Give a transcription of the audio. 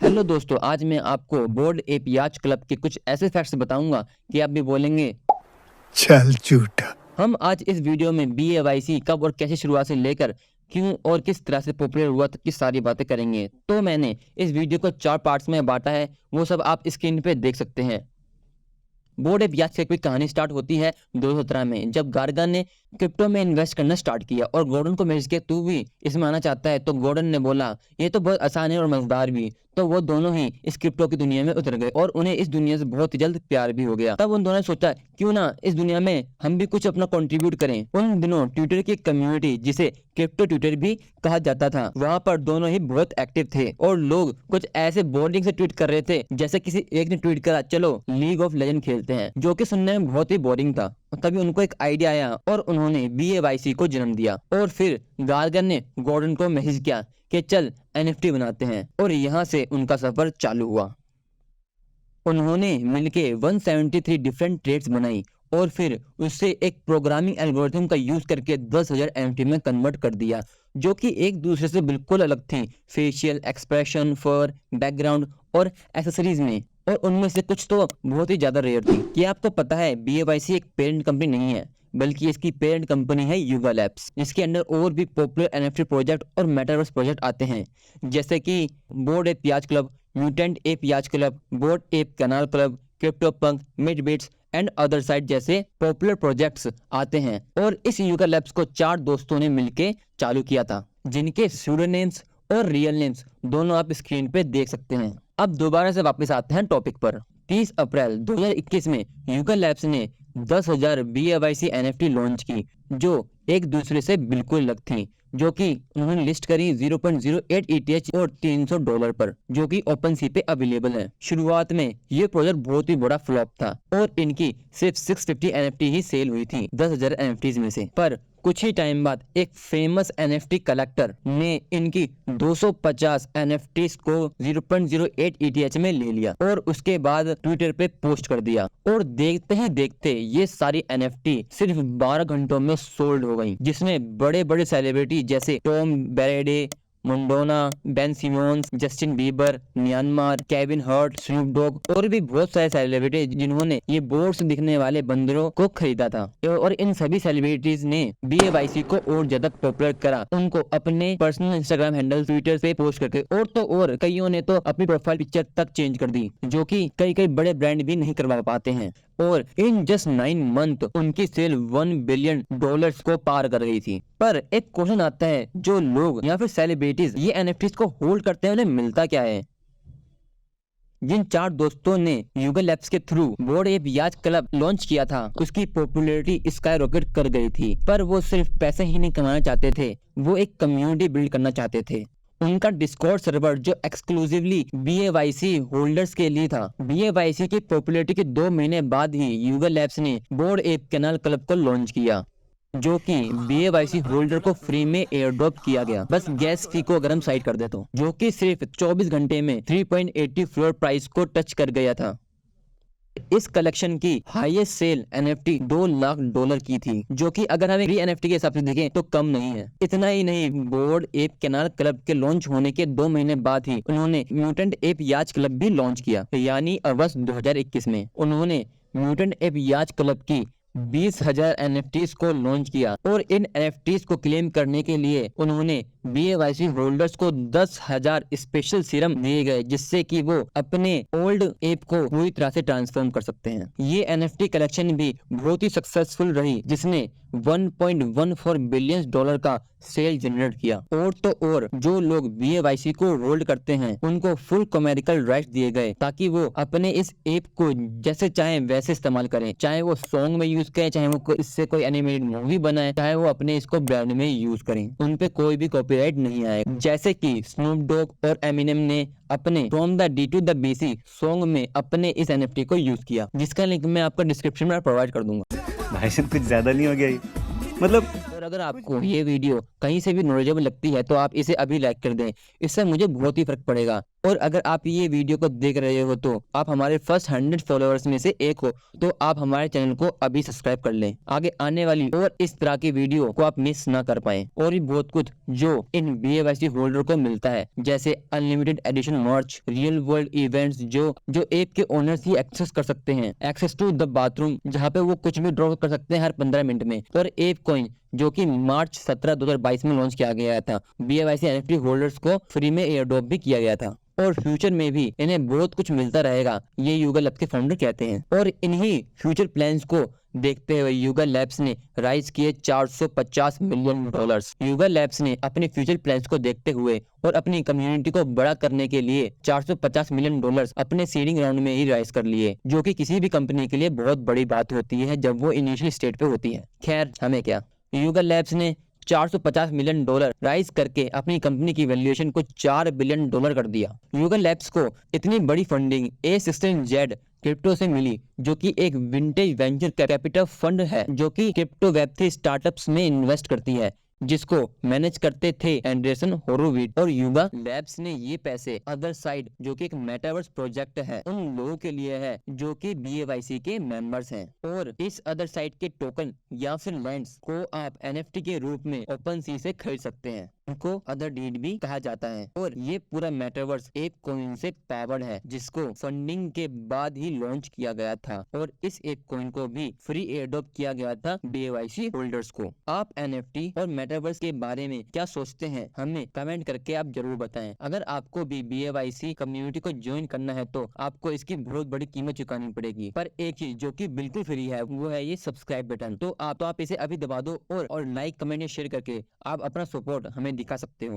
Hello दोस्तों, आज मैं आपको बोर्ड एप याच क्लब के कुछ ऐसे फैक्ट्स बताऊंगा कि आप भी बोलेंगे चल झूठा। हम आज इस वीडियो में BAYC कब और कैसे शुरुआत से लेकर क्यों और किस तरह से पॉपुलर हुआ तक की सारी बातें करेंगे। तो मैंने इस वीडियो को 4 पार्ट्स में बांटा है, वो सब आप स्क्रीन पे देख सकते हैं। बोर्ड एप याच की कहानी स्टार्ट होती है 2017 में, जब गार्गन ने क्रिप्टो में इन्वेस्ट करना स्टार्ट किया और गॉर्डन को मैसेज किया तू भी इसमें आना चाहता है। तो गॉर्डन ने बोला ये तो बहुत आसान है और मजेदार भी। तो वो दोनों ही इस क्रिप्टो की दुनिया में उतर गए और उन्हें इस दुनिया से बहुत ही जल्द प्यार भी हो गया। तब उन दोनों ने सोचा क्यों ना इस दुनिया में हम भी कुछ अपना कंट्रीब्यूट करें। उन दिनों ट्विटर की कम्युनिटी, जिसे क्रिप्टो ट्विटर भी कहा जाता था, वहां पर दोनों ही बहुत एक्टिव थे और लोग कुछ ऐसे बोरिंग से ट्वीट कर रहे थे, जैसे किसी एक ने ट्वीट करा चलो लीग ऑफ लेजेंड खेलते हैं, जो कि सुनने में बहुत ही बोरिंग था। तभी उनको एक आइडिया आया और उन्होंने BAYC को जन्म दिया। और फिर गार्गन ने गॉर्डन को मैसेज किया कि चल NFT बनाते हैं, और यहाँ से उनका सफर चालू हुआ। उन्होंने मिलके 173 डिफरेंट ट्रेड्स बनाई और फिर उससे एक प्रोग्रामिंग एल्गोरिथम का यूज करके 10,000 NFT में कन्वर्ट कर दिया, जो कि एक दूसरे से बिल्कुल अलग थी, फेशियल एक्सप्रेशन, फर, बैकग्राउंड और एक्सेसरीज में। और उनमें से कुछ तो बहुत ही ज्यादा रेयर थी। क्या आपको पता है BAYC एक पेरेंट कंपनी नहीं है, बल्कि इसकी पेरेंट कंपनी है युगा लैब्स, जिसके अंदर और भी पॉपुलर NFT प्रोजेक्ट और मेटावर्स प्रोजेक्ट आते हैं, जैसे कि bored ape yacht club, mutant ape yacht club, bored ape kennel club, crypto punk, Meebits and other site जैसे पॉपुलर प्रोजेक्ट्स आते हैं। और इस युगा लैब्स को 4 दोस्तों ने मिलके चालू किया था, जिनके स्यूडोनेम्स और रियल नेम्स दोनों आप स्क्रीन पे देख सकते हैं। अब दोबारा से वापस आते हैं टॉपिक पर। 30 अप्रैल 2021 में युगा लैब्स ने 10,000 BAYC NFT लॉन्च की, जो एक दूसरे से बिल्कुल अलग थी, जो कि उन्होंने लिस्ट करी 0.08 ETH और $300 पर, जो कि ओपन सी पे अवेलेबल है। शुरुआत में ये प्रोजेक्ट बहुत ही बड़ा फ्लॉप था और इनकी सिर्फ 650 NFT ही सेल हुई थी 10,000 NFTs में से। पर कुछ ही टाइम बाद एक फेमस NFT कलेक्टर ने इनकी 250 NFTs को 0.08 ETH में ले लिया और उसके बाद ट्विटर पे पोस्ट कर दिया। और देखते ही देखते ये सारी NFT सिर्फ 12 घंटों में सोल्ड हो गई, जिसमें बड़े बड़े सेलिब्रिटी जैसे Tom Brady, Madonna, Ben Simmons, Justin Bieber, Eminem, Kevin Hart, Snoop Dogg और भी बहुत सारे सेलिब्रिटी जिन्होंने ये बोर्ड से दिखने वाले बंदरों को खरीदा था। और इन सभी सेलिब्रिटीज ने BAYC को और ज्यादा पॉपुलर करा, उनको अपने पर्सनल इंस्टाग्राम हैंडल, ट्विटर पे पोस्ट करके। और तो और कईयों ने तो अपनी प्रोफाइल पिक्चर तक चेंज कर दी, जो कि कई बड़े ब्रांड भी नहीं करवा पाते हैं। और इन जस्ट 9 मंथ उनकी सेल $1 बिलियन को पार कर गई थी। पर एक क्वेश्चन आता है, जो लोग या फिर सेलिब्रिटीज ये NFTs को होल्ड करते हैं, उन्हें मिलता क्या है? जिन 4 दोस्तों ने युगा लैब्स के through board ape yacht club launch किया था, उसकी पॉपुलैरिटी स्काई रॉकेट कर गई थी। पर वो सिर्फ पैसे ही नहीं कमाना चाहते थे, वो एक कम्युनिटी बिल्ड करना चाहते थे। उनका डिस्कॉर्ड सर्वर जो एक्सक्लूसिवली BAYC होल्डर्स के लिए था। BAYC की पॉपुलैरिटी के 2 महीने बाद ही युगा लैब्स ने बोर्ड एप कैनाल क्लब को लॉन्च किया, जो कि BAYC होल्डर को फ्री में एयर ड्रॉप किया गया, बस गैस फी को अगर हम साइड कर दे तो, जो कि सिर्फ 24 घंटे में 3.80 फ्लोर प्राइस को टच कर गया था। इस कलेक्शन की हाईएस्ट सेल NFT $2 लाख की थी, जो कि अगर हमें NFT के हिसाब से देखें तो कम नहीं है। इतना ही नहीं, बोर्ड एप कैनाल क्लब के लॉन्च होने के 2 महीने बाद ही उन्होंने म्यूटेंट एप याच क्लब भी लॉन्च किया, यानी अगस्त 2021 में उन्होंने म्यूटेंट एप याच क्लब की 20,000 NFTs को लॉन्च किया। और इन NFTs को क्लेम करने के लिए उन्होंने BAYC होल्डर्स को 10,000 स्पेशल सीरम दिए गए, जिससे कि वो अपने ओल्ड ऐप को पूरी तरह से ट्रांसफॉर्म कर सकते हैं। ये NFT कलेक्शन भी बहुत ही सक्सेसफुल रही, जिसने $1.14 बिलियन का सेल जनरेट किया। और तो और जो लोग BAYC को होल्ड करते हैं, उनको फुल कॉमर्शियल राइट्स दिए गए, ताकि वो अपने इस ऐप को जैसे चाहे वैसे इस्तेमाल करें, चाहे वो सॉन्ग में यूज करें, चाहे वो इससे कोई एनिमेटेड मूवी बनाए, चाहे वो अपने इसको ब्रांड में यूज करें, उन पे कोई भी कॉपीराइट नहीं आएगा। जैसे कि स्नूप डॉग और एमिनेम ने अपने from the D to the BC song में अपने इस NFT को यूज किया, जिसका लिंक मैं आपको डिस्क्रिप्शन में प्रोवाइड कर दूंगा। भाई साहब कुछ ज्यादा नहीं हो गया ये? मतलब अगर आपको ये वीडियो कहीं से भी नॉलेजेबल लगती है तो आप इसे अभी लाइक कर दें, इससे मुझे बहुत ही फर्क पड़ेगा। और अगर आप ये वीडियो को देख रहे हो तो आप हमारे फर्स्ट 100 फॉलोअर्स में से एक हो, तो आप हमारे चैनल को अभी सब्सक्राइब कर लें, आगे आने वाली और इस तरह की वीडियो को आप मिस ना कर पाएं। और भी बहुत कुछ जो इन BAYC होल्डर को मिलता है, जैसे अनलिमिटेड एडिशन मर्च, रियल वर्ल्ड इवेंट्स जो ऐप के ओनर्स ही एक्सेस कर सकते हैं, एक्सेस टू द बाथरूम जहाँ पे वो कुछ भी ड्रॉ कर सकते हैं हर 15 मिनट में, और ऐप कॉइन जो कि मार्च 17 2022 में लॉन्च किया गया था। BAYC NFT होल्डर्स को फ्री में एयर ड्रॉप भी किया गया था और फ्यूचर में भी इन्हें बहुत कुछ मिलता रहेगा, ये युगा लैब्स के फाउंडर कहते हैं। और इन्हीं फ्यूचर प्लान्स को देखते हुए युगा लैब्स ने राइज किए $450 मिलियन। युगा लैब्स ने अपने फ्यूचर प्लान्स को देखते हुए और अपनी कम्युनिटी को बड़ा करने के लिए $450 मिलियन अपने सीडिंग राउंड में ही राइज कर लिए, जो कि किसी भी कंपनी के लिए बहुत बड़ी बात होती है जब वो इनिशियल स्टेट पे होती है। खैर हमें क्या, युगा लैब्स ने $450 मिलियन राइज करके अपनी कंपनी की वैल्यूएशन को $4 बिलियन कर दिया। युगा लैब्स को इतनी बड़ी फंडिंग A16Z क्रिप्टो से मिली, जो कि एक विंटेज वेंचर कैपिटल फंड है जो कि क्रिप्टो वेब3 स्टार्टअप्स में इन्वेस्ट करती है, जिसको मैनेज करते थे एंडरसन होरोविट्ज। और युगा लैब्स ने ये पैसे अदर साइड जो कि एक मेटावर्स प्रोजेक्ट है उन लोगों के लिए है जो कि BAYC के मेंबर्स हैं। और इस अदर साइड के टोकन या फिर लैंड्स को आप NFT के रूप में OpenSea से खरीद सकते हैं, उनको अदर डीड भी कहा जाता है। और ये पूरा मेटावर्स एक कॉइन से पावर्ड है, जिसको फंडिंग के बाद ही लॉन्च किया गया था, और इस एक कॉइन को भी फ्री एयरड्रॉप किया गया था BAYC होल्डर्स को। आप NFT और मेटावर्स के बारे में क्या सोचते हैं, हमें कमेंट करके आप जरूर बताएं। अगर आपको भी BAYC कम्युनिटी को ज्वाइन करना है तो आपको इसकी बहुत बड़ी कीमत चुकानी पड़ेगी, पर एक चीज जो कि बिल्कुल फ्री है वो है ये सब्सक्राइब बटन। तो आप इसे अभी दबा दो और लाइक कमेंट या शेयर करके आप अपना सपोर्ट हमें दिखा सकते हो।